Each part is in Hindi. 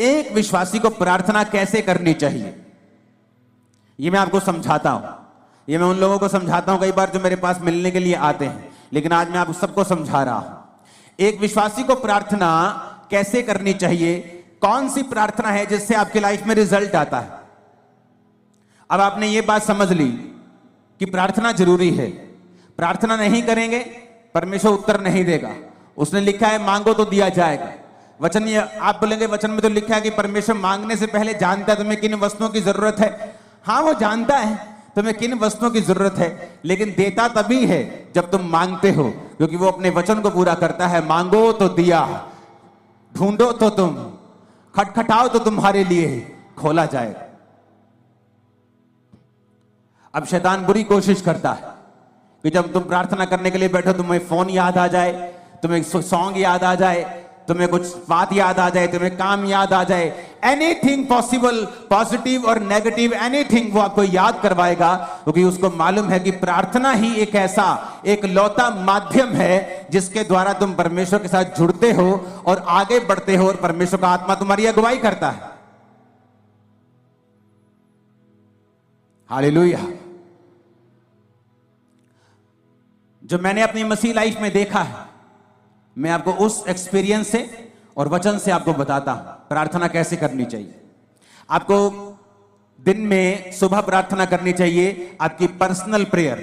एक विश्वासी को प्रार्थना कैसे करनी चाहिए, ये मैं आपको समझाता हूं। ये मैं उन लोगों को समझाता हूं कई बार जो मेरे पास मिलने के लिए आते हैं, लेकिन आज मैं आप सबको समझा रहा हूं। एक विश्वासी को प्रार्थना कैसे करनी चाहिए, कौन सी प्रार्थना है जिससे आपकी लाइफ में रिजल्ट आता है। अब आपने ये बात समझ ली कि प्रार्थना जरूरी है, प्रार्थना नहीं करेंगे परमेश्वर उत्तर नहीं देगा। उसने लिखा है मांगो तो दिया जाएगा। वचन, ये आप बोलेंगे वचन में तो लिखा है कि परमेश्वर मांगने से पहले जानता है तुम्हें किन वस्तुओं की जरूरत है। हाँ, वो जानता है तुम्हें किन वस्तुओं की जरूरत है, लेकिन देता तभी है जब तुम मांगते हो, क्योंकि वो अपने वचन को पूरा करता है। मांगो तो दिया, ढूंढो तो तुम, खटखटाओ तो तुम्हारे लिए खोला जाएगा। अब शैतान बुरी कोशिश करता है कि जब तुम प्रार्थना करने के लिए बैठो तुम्हें फोन याद आ जाए, तुम्हें सॉन्ग याद आ जाए, तुम्हें कुछ बात याद आ जाए, तुम्हें काम याद आ जाए, एनीथिंग पॉसिबल, पॉजिटिव और नेगेटिव एनीथिंग वो आपको याद करवाएगा, क्योंकि उसको मालूम है कि प्रार्थना ही एक ऐसा एक लौता माध्यम है जिसके द्वारा तुम परमेश्वर के साथ जुड़ते हो और आगे बढ़ते हो और परमेश्वर का आत्मा तुम्हारी अगुवाई करता है। हालेलुया। जो मैंने अपनी मसीह लाइफ में देखा है, मैं आपको उस एक्सपीरियंस से और वचन से आपको बताता हूं प्रार्थना कैसे करनी चाहिए। आपको दिन में सुबह प्रार्थना करनी चाहिए, आपकी पर्सनल प्रेयर,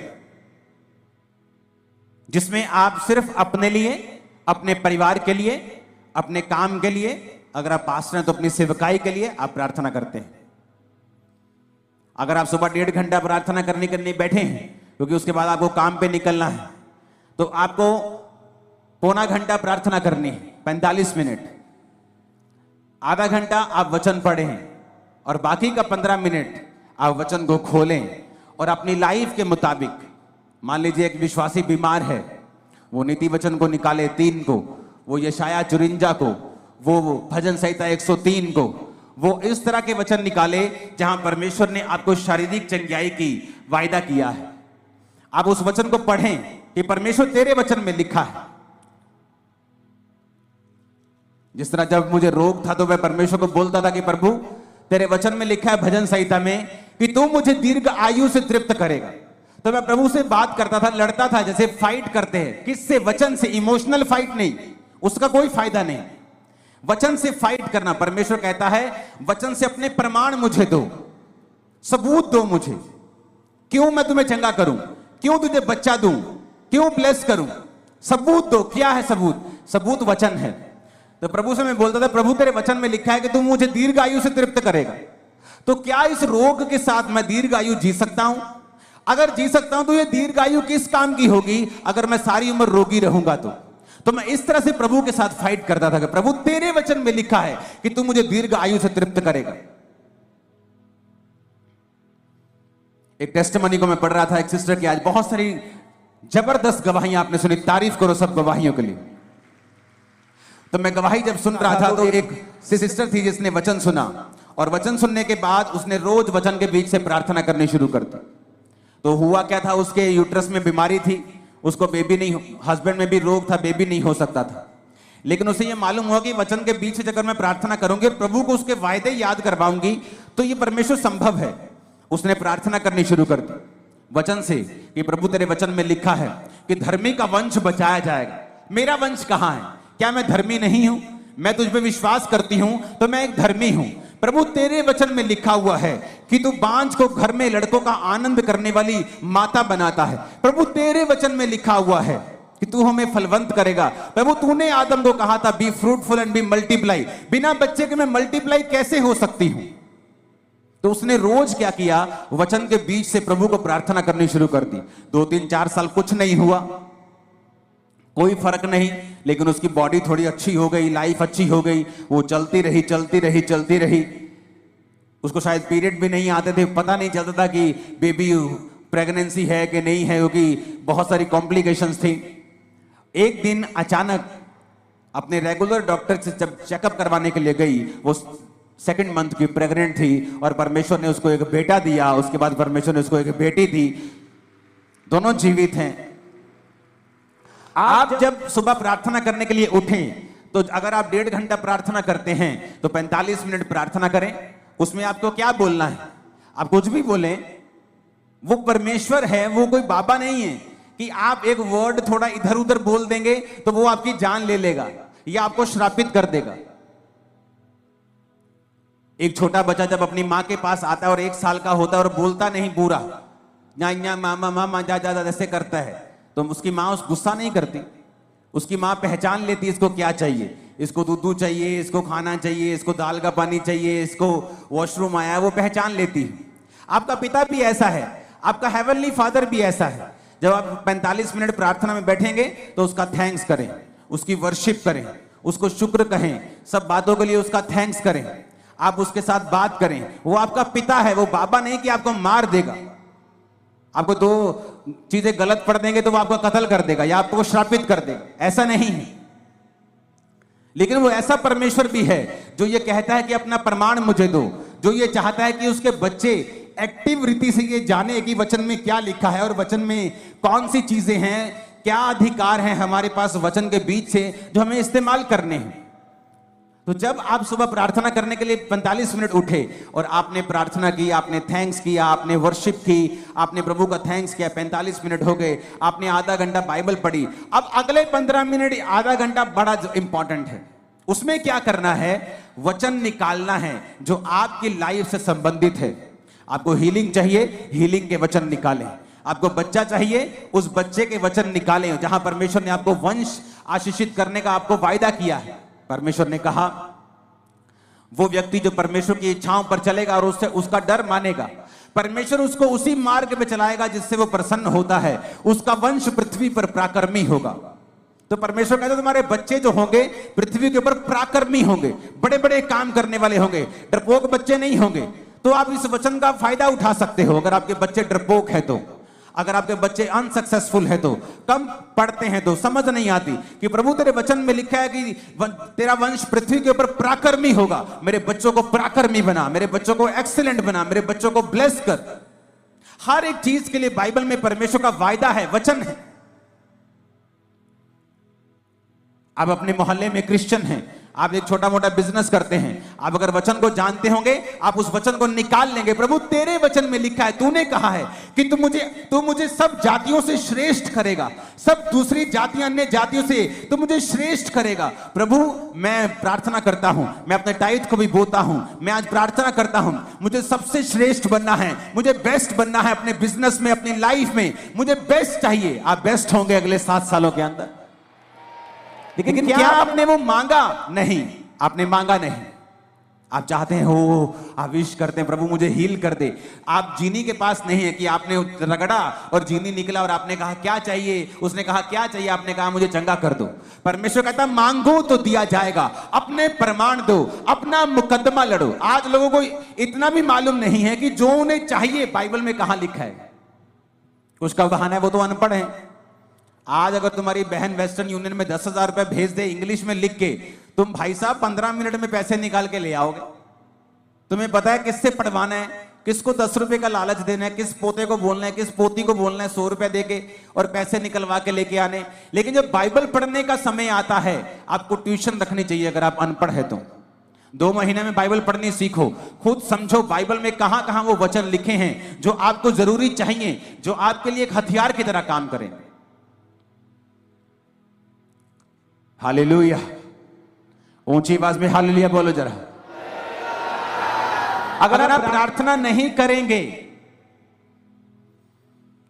जिसमें आप सिर्फ अपने लिए, अपने परिवार के लिए, अपने काम के लिए, अगर आप पास्टर हैं तो अपनी सेवकाई के लिए आप प्रार्थना करते हैं। अगर आप सुबह 1.5 घंटा प्रार्थना करने के लिए बैठे हैं, क्योंकि उसके बाद आपको काम पे निकलना है, तो आपको पौना घंटा प्रार्थना करनी है, 45 मिनट। आधा घंटा आप वचन पढ़ें और बाकी का 15 मिनट आप वचन को खोलें और अपनी लाइफ के मुताबिक, मान लीजिए एक विश्वासी बीमार है, वो नीति वचन को निकाले 3 को, वो यशाया 54 को, वो भजन संहिता 103 को, वो इस तरह के वचन निकाले जहां परमेश्वर ने आपको शारीरिक चंगाई की वायदा किया है। आप उस वचन को पढ़ें कि परमेश्वर तेरे वचन में लिखा है। जिस तरह जब मुझे रोग था तो मैं परमेश्वर को बोलता था कि प्रभु तेरे वचन में लिखा है भजन संहिता में कि तू मुझे दीर्घ आयु से तृप्त करेगा, तो मैं प्रभु से बात करता था, लड़ता था, जैसे फाइट करते हैं। किससे? वचन से। इमोशनल फाइट नहीं, उसका कोई फायदा नहीं। वचन से फाइट करना। परमेश्वर कहता है वचन से अपने प्रमाण मुझे दो, सबूत दो मुझे, क्यों मैं तुम्हें चंगा करूं, क्यों तुझे बच्चा दूं, क्यों ब्लेस करूं, सबूत दो। क्या है सबूत? सबूत वचन है। तो प्रभु से मैं बोलता था प्रभु तेरे वचन में लिखा है कि तू मुझे दीर्घ आयु से तृप्त करेगा, तो क्या इस रोग के साथ मैं दीर्घ आयु जी सकता हूं? अगर जी सकता हूं तो ये दीर्घ आयु किस काम की होगी अगर मैं सारी उम्र रोगी रहूंगा? तो मैं इस तरह से प्रभु के साथ फाइट करता था कि प्रभु तेरे वचन में लिखा है कि तू मुझे दीर्घ आयु से तृप्त करेगा। एक टेस्टिमनी को मैं पढ़ रहा था एक सिस्टर की, आज बहुत सारी जबरदस्त गवाहियां आपने सुनी, तारीफ करो सब गवाहियों के लिए। तो मैं गवाही जब सुन रहा था तो एक सिस्टर थी जिसने वचन सुना, और वचन सुनने के बाद उसने रोज वचन के बीच से प्रार्थना करनी शुरू कर दी। तो हुआ क्या था, उसके यूट्रस में बीमारी थी, उसको बेबी नहीं, हस्बैंड में भी रोग था, बेबी नहीं हो सकता था। लेकिन उसे ये मालूम हुआ कि वचन के बीच से अगर मैं प्रार्थना करूंगी, प्रभु को उसके वायदे याद करवाऊंगी, तो ये परमेश्वर संभव है। उसने प्रार्थना करनी शुरू कर दी वचन से कि प्रभु तेरे वचन में लिखा है कि धर्मी का वंश बचाया जाएगा। मेरा वंश कहां है? क्या मैं धर्मी नहीं हूं? मैं तुझ पे विश्वास करती हूं तो मैं एक धर्मी हूं। प्रभु तेरे वचन में लिखा हुआ है कि तू बांझ को घर में लड़कों का आनंद करने वाली माता बनाता है। प्रभु तेरे वचन में लिखा हुआ है कि तू हमें फलवंत करेगा। प्रभु तूने आदम को कहा था be fruitful and be multiply. बिना बच्चे के मैं मल्टीप्लाई कैसे हो सकती हूं? तो उसने रोज क्या किया, वचन के बीच से प्रभु को प्रार्थना करनी शुरू कर दी। 2-3-4 साल कुछ नहीं हुआ, कोई फर्क नहीं, लेकिन उसकी बॉडी थोड़ी अच्छी हो गई, लाइफ अच्छी हो गई, वो चलती रही चलती रही चलती रही। उसको शायद पीरियड भी नहीं आते थे, पता नहीं चलता था कि बेबी प्रेगनेंसी है कि नहीं है, क्योंकि बहुत सारी कॉम्प्लिकेशंस थी। एक दिन अचानक अपने रेगुलर डॉक्टर से जब चेकअप करवाने के लिए गई, वो 2nd मंथ की प्रेग्नेंट थी और परमेश्वर ने उसको एक बेटा दिया। उसके बाद परमेश्वर ने उसको एक बेटी दी, दोनों जीवित हैं। आप जब सुबह प्रार्थना करने के लिए उठें तो अगर आप 1.5 घंटा प्रार्थना करते हैं तो 45 मिनट प्रार्थना करें। उसमें आपको क्या बोलना है? आप कुछ भी बोलें, वो परमेश्वर है, वो कोई बाबा नहीं है कि आप एक वर्ड थोड़ा इधर उधर बोल देंगे तो वो आपकी जान ले लेगा या आपको श्रापित कर देगा। एक छोटा बच्चा जब अपनी मां के पास आता है और 1 साल का होता है और बोलता नहीं पूरा, या मामा मामा जा जा ऐसे करता है, तो उसकी मां उस गुस्सा नहीं करती। उसकी मां पहचान लेती इसको क्या चाहिए, इसको दूध चाहिए, इसको खाना चाहिए, इसको दाल का पानी चाहिए, इसको वॉशरूम आया है, वो पहचान लेती है। आपका पिता भी ऐसा है, आपका हेवनली फादर भी ऐसा है। जब आप 45 मिनट प्रार्थना में बैठेंगे तो उसका थैंक्स करें, उसकी वर्शिप करें, उसको शुक्र कहें, सब बातों के लिए उसका थैंक्स करें, आप उसके साथ बात करें। वो आपका पिता है, वो बाबा नहीं कि आपको मार देगा। आपको 2 चीजें गलत पढ़ देंगे तो वो आपको कत्ल कर देगा या आपको श्रापित कर देगा, ऐसा नहीं है। लेकिन वो ऐसा परमेश्वर भी है जो ये कहता है कि अपना प्रमाण मुझे दो, जो ये चाहता है कि उसके बच्चे एक्टिव रीति से ये जाने कि वचन में क्या लिखा है और वचन में कौन सी चीजें हैं, क्या अधिकार हैं हमारे पास वचन के बीच से जो हमें इस्तेमाल करने हैं। तो जब आप सुबह प्रार्थना करने के लिए 45 मिनट उठे और आपने प्रार्थना की, आपने थैंक्स किया, आपने वर्शिप की, आपने प्रभु का थैंक्स किया, 45 मिनट हो गए, आपने आधा घंटा बाइबल पढ़ी। अब अगले 15 मिनट, आधा घंटा बड़ा इंपॉर्टेंट है। उसमें क्या करना है? वचन निकालना है जो आपकी लाइफ से संबंधित है। आपको हीलिंग चाहिए, हीलिंग के वचन निकालें। आपको बच्चा चाहिए, उस बच्चे के वचन निकालें। जहां परमेश्वर ने आपको वंश आशीषित करने का आपको वायदा किया है, परमेश्वर ने कहा वो व्यक्ति जो परमेश्वर की इच्छाओं पर चलेगा और उससे उसका डर मानेगा, परमेश्वर उसको उसी मार्ग पे चलाएगा जिससे वो प्रसन्न होता है, उसका वंश पृथ्वी पर पराक्रमी होगा। तो परमेश्वर कहते तुम्हारे बच्चे जो होंगे पृथ्वी के ऊपर पराक्रमी होंगे, बड़े बड़े काम करने वाले होंगे, डरपोक बच्चे नहीं होंगे। तो आप इस वचन का फायदा उठा सकते हो। अगर आपके बच्चे डरपोक है तो, अगर आपके बच्चे अनसक्सेसफुल है तो, कम पढ़ते हैं तो, समझ नहीं आती कि प्रभु तेरे वचन में लिखा है कि तेरा वंश पृथ्वी के ऊपर पराक्रमी होगा, मेरे बच्चों को पराक्रमी बना, मेरे बच्चों को एक्सीलेंट बना, मेरे बच्चों को ब्लेस कर। हर एक चीज के लिए बाइबल में परमेश्वर का वायदा है, वचन है। आप अपने मोहल्ले में क्रिश्चियन हैं, आप एक छोटा मोटा बिजनेस करते हैं, आप अगर वचन को जानते होंगे, आप उस वचन को निकाल लेंगे। प्रभु तेरे वचन में लिखा है, तूने कहा है कि तू मुझे सब जातियों से श्रेष्ठ करेगा, सब दूसरी जातियां अन्य जातियों से तू मुझे श्रेष्ठ करेगा। प्रभु मैं प्रार्थना करता हूं, मैं अपने टाइट को भी बोता हूं, मैं आज प्रार्थना करता हूं, मुझे सबसे श्रेष्ठ बनना है, मुझे बेस्ट बनना है अपने बिजनेस में, अपनी लाइफ में मुझे बेस्ट चाहिए। आप बेस्ट होंगे अगले 7 सालों के अंदर। लेकिन क्या आपने वो मांगा? नहीं, आपने मांगा नहीं। आप चाहते हैं हो, आप विश करते हैं प्रभु मुझे हील कर दे। आप जीनी के पास नहीं है कि आपने रगड़ा और जीनी निकला और आपने कहा क्या चाहिए, उसने कहा क्या चाहिए, आपने कहा मुझे चंगा कर दो। परमेश्वर कहता मांगो तो दिया जाएगा, अपने प्रमाण दो, अपना मुकदमा लड़ो। आज लोगों को इतना भी मालूम नहीं है कि जो उन्हें चाहिए बाइबल में कहां लिखा है। उसका बहाना है वो तो अनपढ़ है। आज अगर तुम्हारी बहन वेस्टर्न यूनियन में 10,000 रुपए भेज दे इंग्लिश में लिख के, तुम भाई साहब 15 मिनट में पैसे निकाल के ले आओगे। तुम्हें पता है किससे पढ़वाना है, किसको 10 रुपए का लालच देना है, किस पोते को बोलना है, किस पोती को बोलना है 100 रुपए देके और पैसे निकलवा के लेके आने। लेकिन जब बाइबल पढ़ने का समय आता है, आपको ट्यूशन रखनी चाहिए। अगर आप अनपढ़ है तो 2 महीने में बाइबल पढ़नी सीखो, खुद समझो बाइबल में कहां कहां वो वचन लिखे हैं जो आपको जरूरी चाहिए, जो आपके लिए एक हथियार की तरह काम करें। हालेलुया, ऊंची आवाज में हालेलुया बोलो जरा। अगर आप प्रार्थना नहीं करेंगे,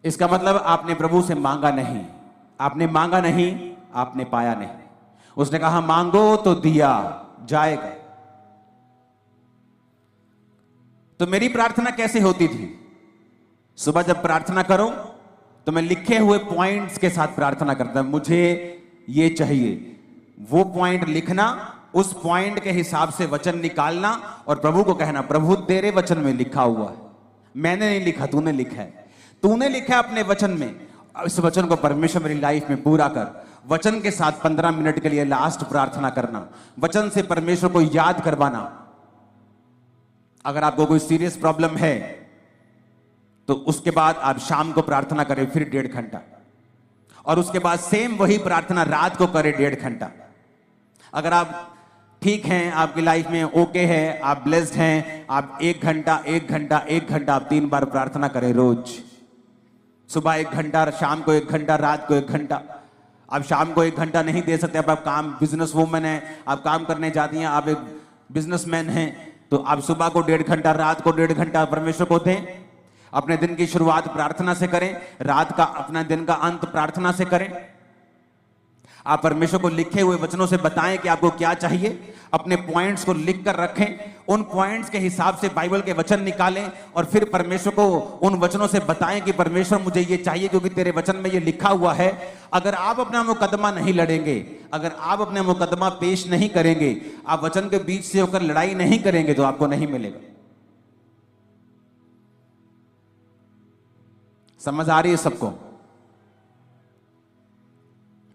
इसका मतलब आपने प्रभु से मांगा नहीं। आपने मांगा नहीं, आपने पाया नहीं। उसने कहा मांगो तो दिया जाएगा। तो मेरी प्रार्थना कैसे होती थी? सुबह जब प्रार्थना करो तो मैं लिखे हुए पॉइंट्स के साथ प्रार्थना करता। मुझे ये चाहिए, वो पॉइंट लिखना, उस पॉइंट के हिसाब से वचन निकालना और प्रभु को कहना प्रभु तेरे वचन में लिखा हुआ है, मैंने नहीं लिखा, तूने लिखा है, तूने लिखा है अपने वचन में। इस वचन को परमेश्वर मेरी लाइफ में पूरा कर। वचन के साथ 15 मिनट के लिए लास्ट प्रार्थना करना, वचन से परमेश्वर को याद करवाना। अगर आपको कोई सीरियस प्रॉब्लम है तो उसके बाद आप शाम को प्रार्थना करें फिर 1.5 घंटा, और उसके बाद सेम वही प्रार्थना रात को करें 1.5 घंटा। अगर आप ठीक हैं, आपकी लाइफ में ओके है, आप ब्लेस्ड हैं, आप 1 घंटा आप 3 बार प्रार्थना करें रोज। सुबह 1 घंटा, शाम को 1 घंटा, रात को 1 घंटा। आप शाम को 1 घंटा नहीं दे सकते, अब आप काम, बिजनेस वूमन है, आप काम करने जाती हैं, आप एक बिजनेसमैन हैं, तो आप सुबह को 1.5 घंटा, रात को 1.5 घंटा परमेश्वर को दें। अपने दिन की शुरुआत प्रार्थना से करें, रात का अपना दिन का अंत प्रार्थना से करें। आप परमेश्वर को लिखे हुए वचनों से बताएं कि आपको क्या चाहिए। अपने पॉइंट्स को लिख कर रखें, उन पॉइंट्स के हिसाब से बाइबल के वचन निकालें और फिर परमेश्वर को उन वचनों से बताएं कि परमेश्वर मुझे ये चाहिए क्योंकि तेरे वचन में ये लिखा हुआ है। अगर आप अपना मुकदमा नहीं लड़ेंगे, अगर आप अपना मुकदमा पेश नहीं करेंगे, आप वचन के बीच से होकर लड़ाई नहीं करेंगे तो आपको नहीं मिलेगा। समझ आ रही है सबको?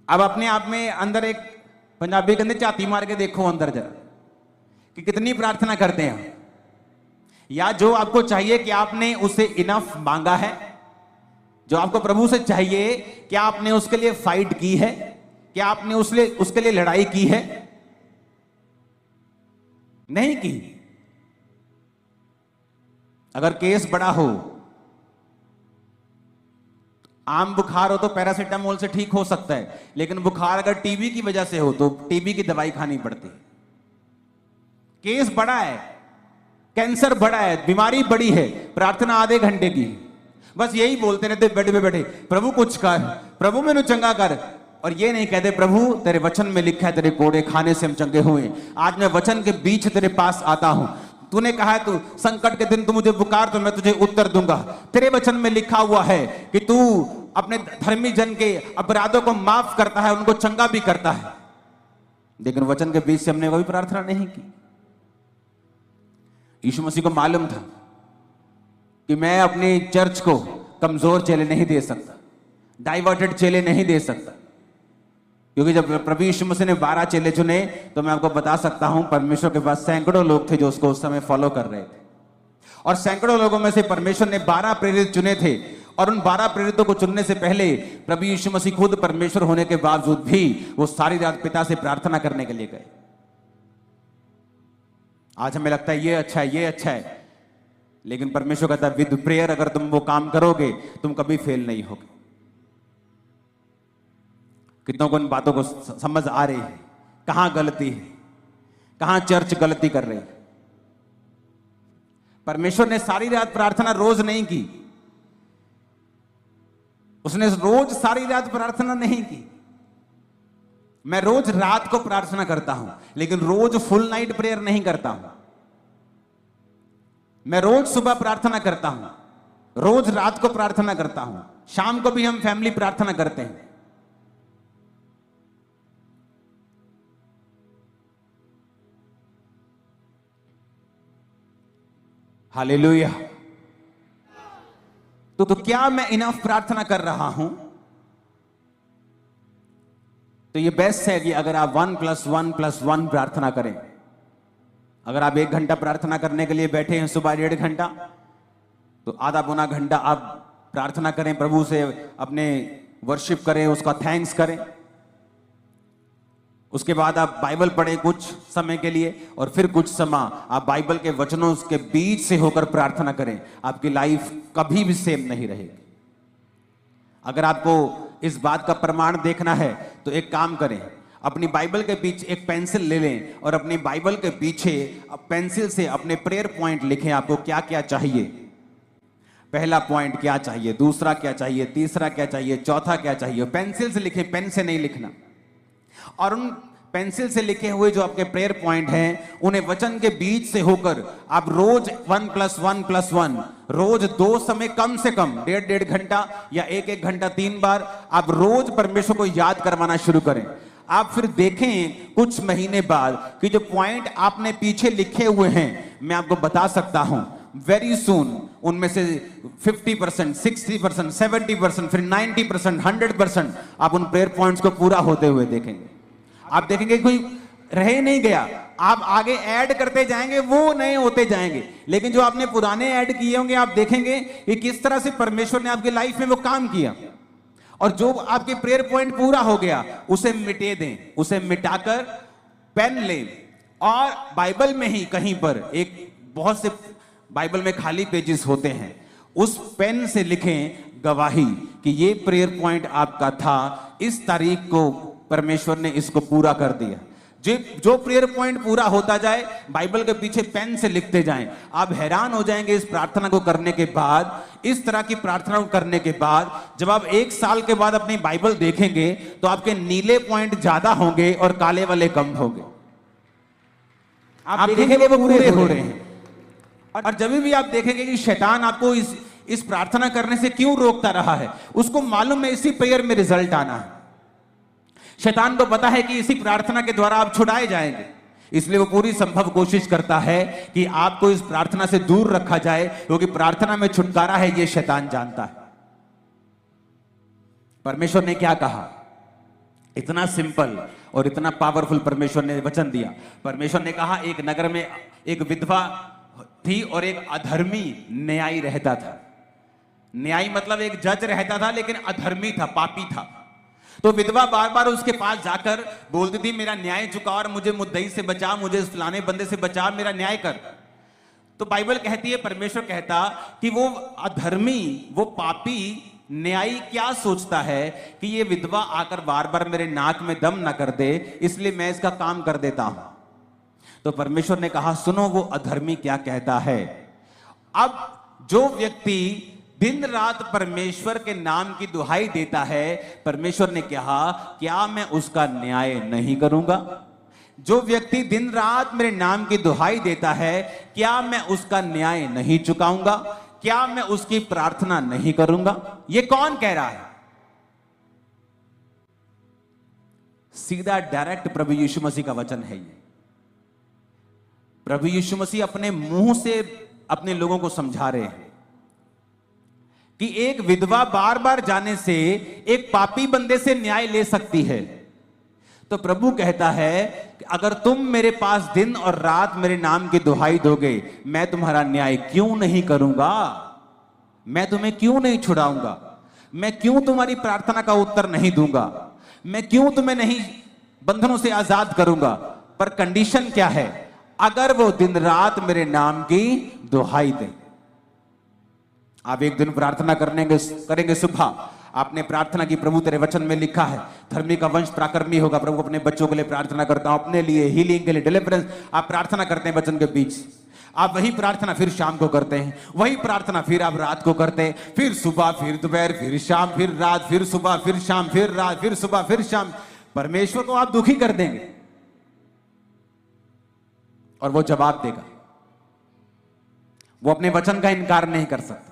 अब अपने आप में अंदर एक पंजाबी कहते झाती मार के देखो अंदर जरा कि कितनी प्रार्थना करते हैं, या जो आपको चाहिए कि आपने उसे इनफ मांगा है। जो आपको प्रभु से चाहिए, क्या आपने उसके लिए फाइट की है? क्या आपने उसके लिए लड़ाई की है? नहीं की। अगर केस बड़ा हो, आम बुखार हो तो पैरासीटामोल से ठीक हो सकता है, लेकिन बुखार अगर टीबी की वजह से हो तो टीबी की दवाई खानी पड़ती है। केस बड़ा है, कैंसर बड़ा है, बीमारी बड़ी है, प्रार्थना आधे घंटे की। बस यही बोलते रहते बेड पे बैठे, प्रभु कुछ कर, प्रभु मैनू चंगा कर। और ये नहीं कहते प्रभु तेरे वचन में लिखा है तेरे कोड़े खाने से हम चंगे हुए। आज मैं वचन के बीच तेरे पास आता हूं। तूने कहा है तू संकट के दिन तू मुझे पुकार तो मैं तुझे उत्तर दूंगा। तेरे वचन में लिखा हुआ है कि तू अपने धर्मी जन के अपराधों को माफ करता है, उनको चंगा भी करता है। लेकिन वचन के बीच से हमने कोई प्रार्थना नहीं की। यीशु मसीह को मालूम था कि मैं अपनी चर्च को कमजोर चेले नहीं दे सकता, डाइवर्टेड चेले नहीं दे सकता, क्योंकि जब प्रभु यीशु मसीह ने 12 चेले चुने तो मैं आपको बता सकता हूं परमेश्वर के पास सैकड़ों लोग थे जो उसको उस समय फॉलो कर रहे थे। और सैकड़ों लोगों में से परमेश्वर ने 12 प्रेरित चुने थे, और उन 12 प्रेरितों को चुनने से पहले प्रभु यीशु मसीह खुद परमेश्वर होने के बावजूद भी वो सारी रात पिता से प्रार्थना करने के लिए गए। आज हमें लगता है ये अच्छा है, ये अच्छा है, लेकिन परमेश्वर कहता है विद प्रेयर अगर तुम वो काम करोगे तुम कभी फेल नहीं होगे। कितनों को इन बातों को समझ आ रही है? कहां गलती है, कहां चर्च गलती कर रही है? परमेश्वर ने सारी रात प्रार्थना रोज नहीं की, उसने रोज सारी रात प्रार्थना नहीं की। मैं रोज रात को प्रार्थना करता हूं, लेकिन रोज फुल नाइट प्रेयर नहीं करता हूं। मैं रोज सुबह प्रार्थना करता हूं, रोज रात को प्रार्थना करता हूं, शाम को भी हम फैमिली प्रार्थना करते हैं। हालेलुया। तो क्या मैं इनफ प्रार्थना कर रहा हूं? तो ये बेस्ट है कि अगर आप 1+1+1 प्रार्थना करें। अगर आप 1 घंटा प्रार्थना करने के लिए बैठे हैं सुबह 1.5 घंटा, तो आधा पौना घंटा आप प्रार्थना करें, प्रभु से अपने वर्शिप करें, उसका थैंक्स करें। उसके बाद आप बाइबल पढ़ें कुछ समय के लिए, और फिर कुछ समय आप बाइबल के वचनों के बीच से होकर प्रार्थना करें। आपकी लाइफ कभी भी सेम नहीं रहेगी। अगर आपको इस बात का प्रमाण देखना है तो एक काम करें, अपनी बाइबल के पीछे एक पेंसिल ले लें और अपनी बाइबल के पीछे पेंसिल से अपने प्रेयर पॉइंट लिखें। आपको क्या क्या चाहिए? पहला पॉइंट क्या चाहिए, दूसरा क्या चाहिए, तीसरा क्या चाहिए, चौथा क्या चाहिए। पेंसिल से लिखें, पेन से नहीं लिखना। और उन पेंसिल से लिखे हुए जो आपके प्रेयर पॉइंट हैं, उन्हें वचन के बीच से होकर आप रोज 1+1+1 रोज 2 समय कम से कम 1.5 घंटा या 1 घंटा 3 बार आप रोज परमेश्वर को याद करवाना शुरू करें। आप फिर देखें कुछ महीने बाद कि जो पॉइंट आपने पीछे लिखे हुए हैं, मैं आपको बता सकता हूं वेरी सून उनमें से 50%, 60%, 70%, फिर 90%, 100% आप उन प्रेयर पॉइंट्स को पूरा होते हुए देखेंगे। आप देखेंगे कोई रह नहीं गया, आप आगे ऐड करते जाएंगे, वो नए होते जाएंगे। लेकिन जो आपने पुराने ऐड किए होंगे, आप देखेंगे कि किस तरह से परमेश्वर ने आपकी लाइफ में वो काम किया। और जो आपके प्रेयर पॉइंट पूरा हो गया, उसे मिटे दें, उसे मिटाकर पेन लें और बाइबल में ही कहीं पर एक बहुत से बाइबल में खाली पेजेस होते हैं, उस पेन से लिखें गवाही कि ये प्रेयर पॉइंट आपका था, इस तारीख को परमेश्वर ने इसको पूरा कर दिया। जो प्रेयर पॉइंट पूरा होता जाए बाइबल के पीछे पेन से लिखते जाएं। आप हैरान हो जाएंगे इस प्रार्थना को करने के बाद, इस तरह की प्रार्थना को करने के बाद जब आप 1 साल के बाद अपनी बाइबल देखेंगे तो आपके नीले पॉइंट ज्यादा होंगे और काले वाले कम होंगे। आप देखेंगे वो पूरे हो रहे हैं। और जब भी आप देखेंगे कि शैतान आपको इस प्रार्थना करने से क्यों रोकता रहा है, उसको मालूम है इसी प्रेयर में रिजल्ट आना है। शैतान को पता है कि इसी प्रार्थना के द्वारा आप छुड़ाए जाएंगे, इसलिए वो पूरी संभव कोशिश करता है कि आपको इस प्रार्थना से दूर रखा जाए, क्योंकि प्रार्थना में छुटकारा है ये शैतान जानता है। परमेश्वर ने क्या कहा, इतना सिंपल और इतना पावरफुल परमेश्वर ने वचन दिया। परमेश्वर ने कहा एक नगर में एक विधवा थी और एक अधर्मी न्यायी रहता था। न्यायी मतलब एक जज रहता था, लेकिन अधर्मी था, पापी था। तो विधवा बार बार उसके पास जाकर बोलती थी मेरा न्याय चुका और मुझे मुद्दई से बचा, मुझे इस फलाने बंदे से बचा, मेरा न्याय कर। तो बाइबल कहती है, परमेश्वर कहता कि वो अधर्मी, वो पापी न्यायी क्या सोचता है कि ये विधवा आकर बार बार मेरे नाक में दम ना कर दे, इसलिए मैं इसका काम कर देता हूं। तो परमेश्वर ने कहा सुनो वो अधर्मी क्या कहता है। अब जो व्यक्ति दिन रात परमेश्वर के नाम की दुहाई देता है, परमेश्वर ने कहा क्या मैं उसका न्याय नहीं करूंगा? जो व्यक्ति दिन रात मेरे नाम की दुहाई देता है, क्या मैं उसका न्याय नहीं चुकाऊंगा? क्या मैं उसकी प्रार्थना नहीं करूंगा? ये कौन कह रहा है? सीधा डायरेक्ट प्रभु यीशु मसीह का वचन है ये। प्रभु यीशु मसीह अपने मुंह से अपने लोगों को समझा रहे हैं कि एक विधवा बार बार जाने से एक पापी बंदे से न्याय ले सकती है। तो प्रभु कहता है कि अगर तुम मेरे पास दिन और रात मेरे नाम की दुहाई दोगे, मैं तुम्हारा न्याय क्यों नहीं करूंगा? मैं तुम्हें क्यों नहीं छुड़ाऊंगा? मैं क्यों तुम्हारी प्रार्थना का उत्तर नहीं दूंगा? मैं क्यों तुम्हें नहीं बंधनों से आजाद करूंगा? पर कंडीशन क्या है? अगर वो दिन रात मेरे नाम की दुहाई दे। आप एक दिन प्रार्थना करेंगे सुबह, आपने प्रार्थना की प्रभु तेरे वचन में लिखा है धर्मी का वंश पराक्रमी होगा। प्रभु अपने बच्चों के लिए प्रार्थना करता हूं, अपने लिए हीलिंग के लिए, डिलीवरेंस, आप प्रार्थना करते हैं वचन के बीच। आप वही प्रार्थना फिर शाम को करते हैं, वही प्रार्थना फिर आप रात को करते हैं, फिर सुबह, फिर दोपहर, फिर शाम, फिर रात, फिर सुबह, फिर शाम, फिर रात, फिर सुबह, फिर शाम। परमेश्वर को आप दुखी कर देंगे और वो जवाब देगा। वो अपने वचन का इनकार नहीं कर सकता,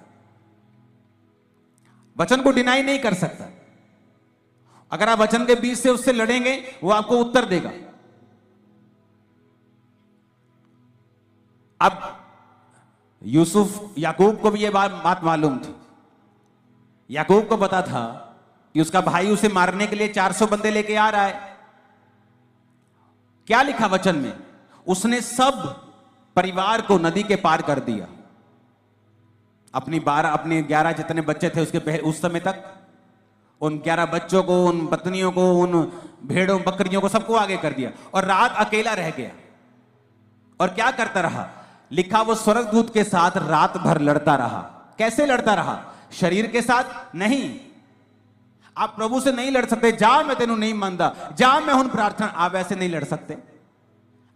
वचन को डिनाई नहीं कर सकता। अगर आप वचन के बीच से उससे लड़ेंगे, वो आपको उत्तर देगा। अब यूसुफ, याकूब को भी ये बात मालूम थी। याकूब को पता था कि उसका भाई उसे मारने के लिए 400 बंदे लेके आ रहा है। क्या लिखा वचन में? उसने सब परिवार को नदी के पार कर दिया। अपने 11 जितने बच्चे थे उसके उस समय तक, उन 11 बच्चों को, उन पत्नियों को, उन भेड़ों बकरियों को, सबको आगे कर दिया और रात अकेला रह गया। और क्या करता रहा? लिखा वो स्वर्गदूत के साथ रात भर लड़ता रहा। कैसे लड़ता रहा? शरीर के साथ नहीं। आप प्रभु से नहीं लड़ सकते, जा मैं तेनू नहीं मानता, जा मैं हूं प्रार्थना, आप ऐसे नहीं लड़ सकते।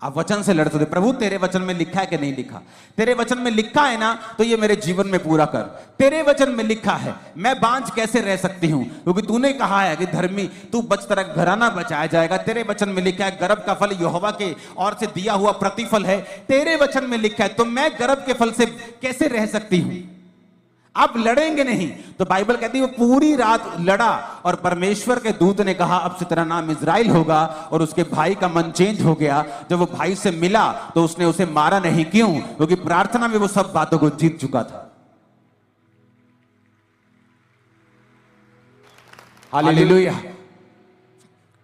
आप वचन से लड़ सकते। प्रभु तेरे वचन में लिखा है कि नहीं लिखा? तेरे वचन में लिखा है ना, तो ये मेरे जीवन में पूरा कर। तेरे वचन में लिखा है, मैं बांझ कैसे रह सकती हूं? क्योंकि तूने कहा है कि धर्मी तू बच, तेरा घराना बचाया जाएगा। तेरे वचन में लिखा है गर्भ का फल यहोवा के और से दिया हुआ प्रतिफल है। तेरे वचन में लिखा है, तो मैं गर्भ के फल से कैसे रह सकती हूं? आप लड़ेंगे नहीं। तो बाइबल कहती है वो पूरी रात लड़ा और परमेश्वर के दूत ने कहा अब से तेरा नाम इज़राइल होगा। और उसके भाई का मन चेंज हो गया। जब वो भाई से मिला तो उसने उसे मारा नहीं। क्यों? क्योंकि प्रार्थना में वो सब बातों को जीत चुका था। हालेलुया।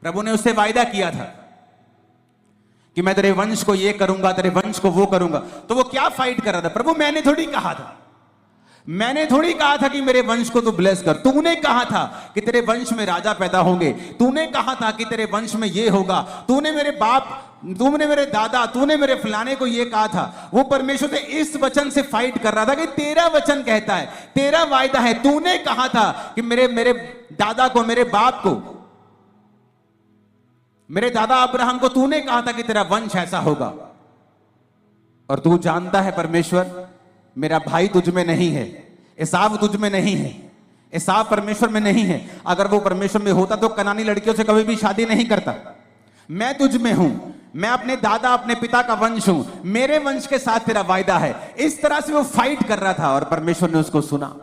प्रभु ने उससे वायदा किया था कि मैं तेरे वंश को ये करूंगा, तेरे वंश को वो करूंगा। तो वो क्या फाइट कर रहा था? प्रभु मैंने थोड़ी कहा था। मैंने थोड़ी कहा था कि मेरे वंश को तू ब्लेस कर, तूने कहा था कि तेरे वंश में राजा पैदा होंगे, तूने कहा था कि तेरे वंश में ये होगा, तूने मेरे बाप, तूने मेरे दादा, तूने मेरे फलाने को ये कहा था। वो परमेश्वर से इस वचन से फाइट कर रहा था कि तेरा वचन कहता है, तेरा वायदा है, तूने कहा था कि मेरे दादा को, मेरे बाप को, मेरे दादा अब्राहम को तूने कहा था कि तेरा वंश ऐसा होगा। और तू जानता है परमेश्वर, मेरा भाई तुझ में नहीं है, एसाव तुझ में नहीं है, एसाव परमेश्वर में नहीं है। अगर वो परमेश्वर में होता तो कनानी लड़कियों से कभी भी शादी नहीं करता। मैं तुझ में हूं, मैं अपने दादा, अपने पिता का वंश हूं, मेरे वंश के साथ तेरा वायदा है। इस तरह से वो फाइट कर रहा था और परमेश्वर ने उसको सुना।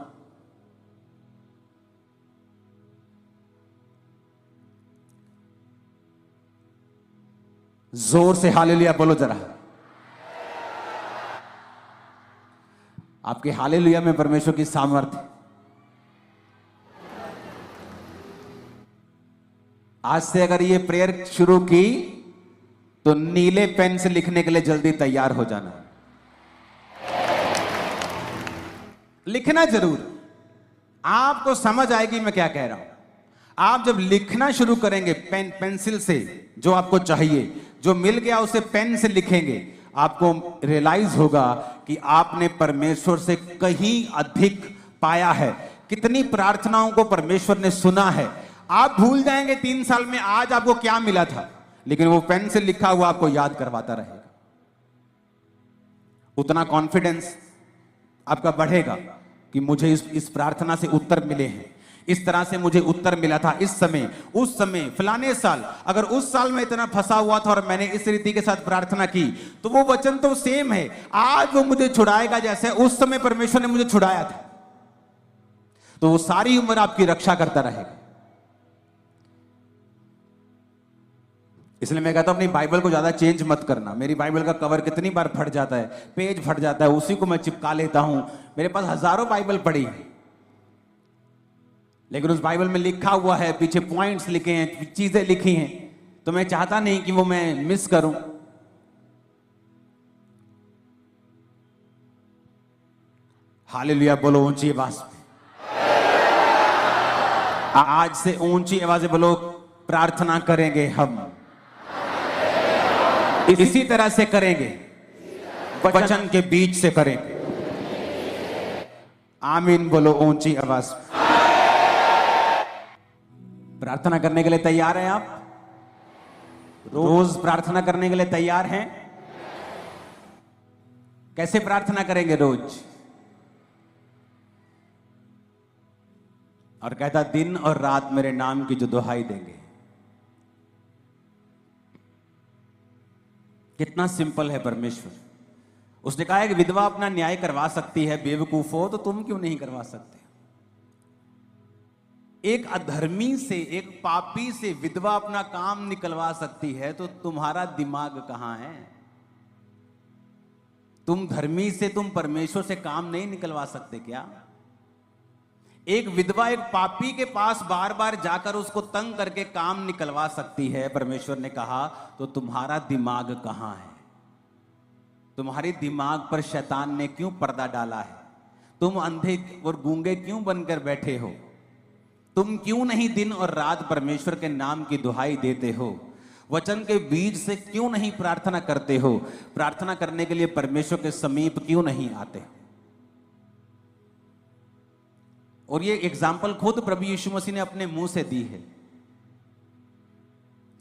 जोर से हालेलुया बोलो जरा। आपके हालेलुया में परमेश्वर की सामर्थ्य। आज से अगर ये प्रेयर शुरू की तो नीले पेन से लिखने के लिए जल्दी तैयार हो जाना। लिखना जरूर, आपको समझ आएगी मैं क्या कह रहा हूं। आप जब लिखना शुरू करेंगे पेंसिल से, जो आपको चाहिए, जो मिल गया उसे पेन से लिखेंगे, आपको रियलाइज होगा कि आपने परमेश्वर से कहीं अधिक पाया है। कितनी प्रार्थनाओं को परमेश्वर ने सुना है। आप भूल जाएंगे 3 साल में आज आपको क्या मिला था, लेकिन वो पेन से लिखा हुआ आपको याद करवाता रहेगा। उतना कॉन्फिडेंस आपका बढ़ेगा कि मुझे इस प्रार्थना से उत्तर मिले हैं, इस तरह से मुझे उत्तर मिला था इस समय, उस समय, फलाने साल। अगर उस साल में इतना फंसा हुआ था और मैंने इस रीति के साथ प्रार्थना की तो वो वचन तो सेम है, आज वो मुझे छुड़ाएगा जैसे उस समय परमेश्वर ने मुझे छुड़ाया था। तो वो सारी उम्र आपकी रक्षा करता रहेगा। इसलिए मैं कहता हूं अपनी बाइबल को ज्यादा चेंज मत करना। मेरी बाइबल का कवर कितनी बार फट जाता है, पेज फट जाता है, उसी को मैं चिपका लेता हूं। मेरे पास हजारों बाइबल पड़ी है, लेकिन उस बाइबल में लिखा हुआ है, पीछे पॉइंट्स लिखे हैं, चीजें लिखी हैं, तो मैं चाहता नहीं कि वो मैं मिस करूं। हालेलुया बोलो ऊंची आवाज में। आज से ऊंची आवाज से बोलो, प्रार्थना करेंगे हम, इसी तरह से करेंगे, वचन के बीच से करेंगे। आमीन बोलो ऊंची आवाज। प्रार्थना करने के लिए तैयार हैं आप? रोज प्रार्थना करने के लिए तैयार हैं? कैसे प्रार्थना करेंगे रोज? और कहता दिन और रात मेरे नाम की जो दुहाई देंगे। कितना सिंपल है परमेश्वर। उसने कहा है कि विधवा अपना न्याय करवा सकती है, बेवकूफो तो तुम क्यों नहीं करवा सकते? एक अधर्मी से, एक पापी से विधवा अपना काम निकलवा सकती है, तो तुम्हारा दिमाग कहां है? तुम धर्मी से, तुम परमेश्वर से काम नहीं निकलवा सकते क्या? एक विधवा एक पापी के पास बार बार जाकर उसको तंग करके काम निकलवा सकती है, परमेश्वर ने कहा, तो तुम्हारा दिमाग कहां है? तुम्हारे दिमाग पर शैतान ने क्यों पर्दा डाला है? तुम अंधे और गूंगे क्यों बनकर बैठे हो? तुम क्यों नहीं दिन और रात परमेश्वर के नाम की दुहाई देते हो? वचन के बीज से क्यों नहीं प्रार्थना करते हो? प्रार्थना करने के लिए परमेश्वर के समीप क्यों नहीं आते? और ये एग्जाम्पल खुद प्रभु यीशु मसीह ने अपने मुंह से दी है।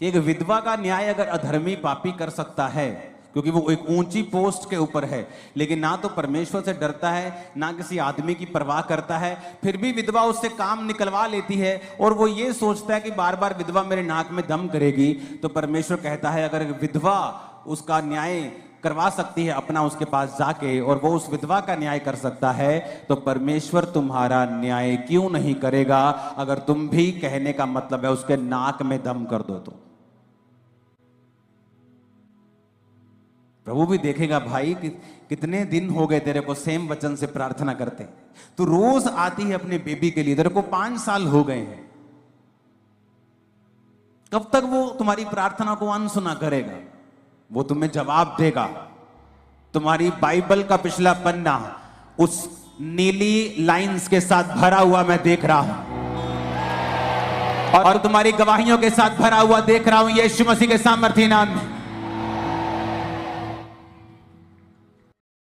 एक विधवा का न्याय अगर अधर्मी पापी कर सकता है, क्योंकि वो एक ऊंची पोस्ट के ऊपर है, लेकिन ना तो परमेश्वर से डरता है, ना किसी आदमी की परवाह करता है, फिर भी विधवा उससे काम निकलवा लेती है, और वो ये सोचता है कि बार बार विधवा मेरे नाक में दम करेगी, तो परमेश्वर कहता है अगर विधवा उसका न्याय करवा सकती है अपना उसके पास जाके, और वो उस विधवा का न्याय कर सकता है, तो परमेश्वर तुम्हारा न्याय क्यों नहीं करेगा? अगर तुम भी कहने का मतलब है उसके नाक में दम कर दो तो प्रभु भी देखेगा, भाई कितने दिन हो गए तेरे को सेम वचन से प्रार्थना करते, तू रोज आती है अपने बेबी के लिए, तेरे को 5 साल हो गए हैं, कब तक वो तुम्हारी प्रार्थना को अनसुना करेगा? वो तुम्हें जवाब देगा। तुम्हारी बाइबल का पिछला पन्ना उस नीली लाइंस के साथ भरा हुआ मैं देख रहा हूं, और तुम्हारी गवाहियों के साथ भरा हुआ देख रहा हूं यीशु मसीह के सामर्थी नाम में।